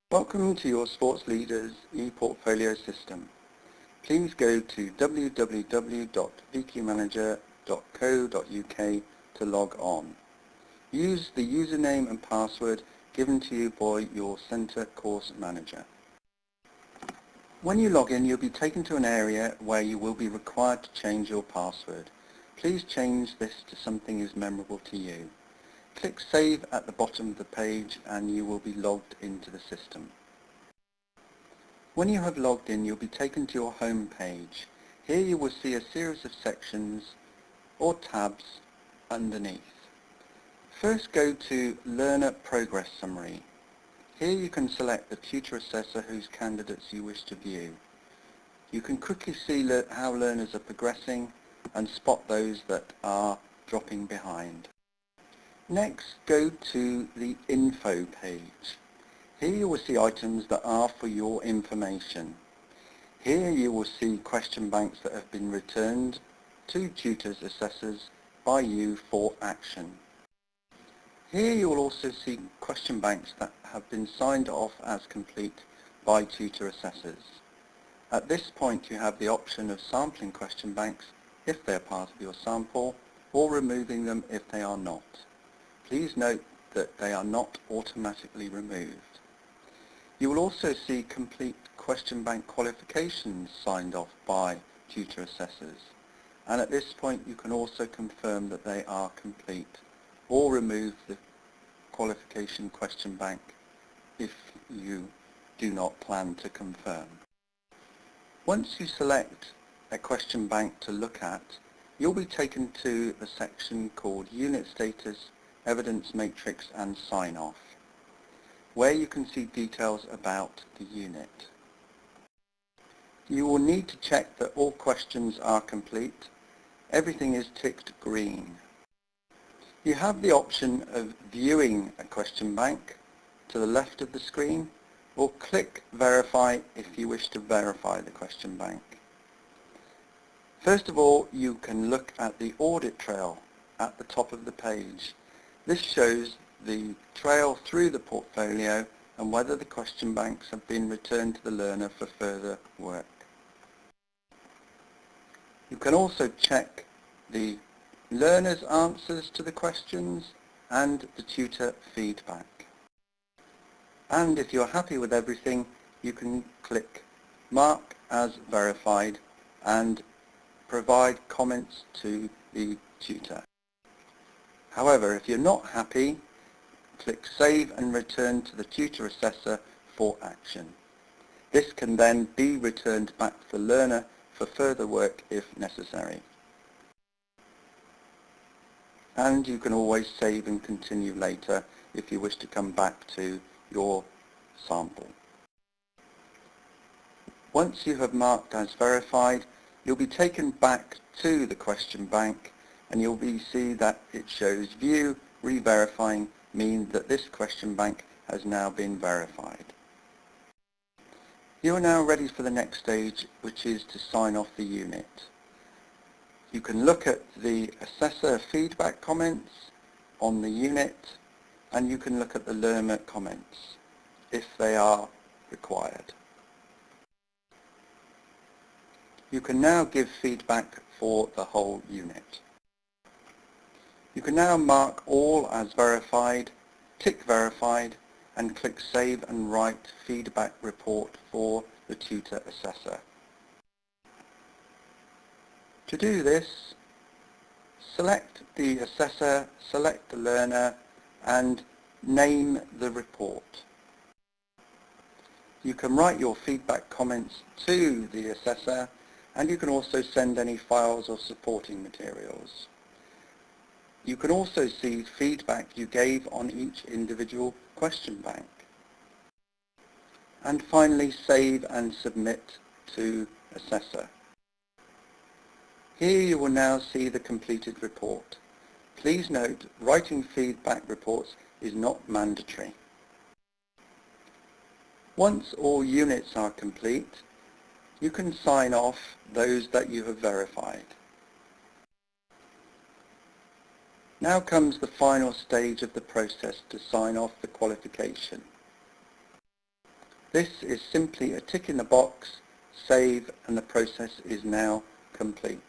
Welcome to your Sports Leaders ePortfolio system. Please go to www.vqmanager.co.uk to log on. Use the username and password given to you by your Centre Course Manager. When you log in, you'll be taken to an area where you will be required to change your password. Please change this to something as memorable to you. Click Save at the bottom of the page and you will be logged into the system. When you have logged in, you'll be taken to your home page. Here you will see a series of sections or tabs underneath. First, go to Learner Progress Summary. Here you can select the tutor assessor whose candidates you wish to view. You can quickly see how learners are progressing and spot those that are dropping behind. Next, go to the Info page. Here you will see items that are for your information. Here you will see question banks that have been returned to tutors, assessors by you for action. Here you will also see question banks that have been signed off as complete by tutor assessors. At this point you have the option of sampling question banks if they are part of your sample or removing them if they are not. Please note that they are not automatically removed. You will also see complete question bank qualifications signed off by tutor assessors, and at this point you can also confirm that they are complete or remove the qualification question bank if you do not plan to confirm. Once you select a question bank to look at, you'll be taken to a section called Unit Status, Evidence Matrix and Sign Off, where you can see details about the unit. You will need to check that all questions are complete. Everything is ticked green. You have the option of viewing a question bank to the left of the screen, or click Verify if you wish to verify the question bank. First of all, you can look at the audit trail at the top of the page. This shows the trail through the portfolio and whether the question banks have been returned to the learner for further work. You can also check the learner's answers to the questions and the tutor feedback. And if you're happy with everything, you can click Mark as Verified and provide comments to the tutor. However, if you're not happy, click Save and return to the tutor assessor for action. This can then be returned back to the learner for further work if necessary. And you can always save and continue later if you wish to come back to your sample. Once you have marked as verified, you'll be taken back to the question bank and you'll see that it shows View Re-verifying, means that this question bank has now been verified. You are now ready for the next stage, which is to sign off the unit. You can look at the assessor feedback comments on the unit, and you can look at the learner comments if they are required. You can now give feedback for the whole unit. You can now mark all as verified, tick Verified, and click Save and Write Feedback Report for the tutor assessor. To do this, select the assessor, select the learner, and name the report. You can write your feedback comments to the assessor, and you can also send any files or supporting materials. You can also see feedback you gave on each individual question bank. And finally, save and submit to assessor. Here you will now see the completed report. Please note, writing feedback reports is not mandatory. Once all units are complete, you can sign off those that you have verified. Now comes the final stage of the process to sign off the qualification. This is simply a tick in the box, save, and the process is now complete.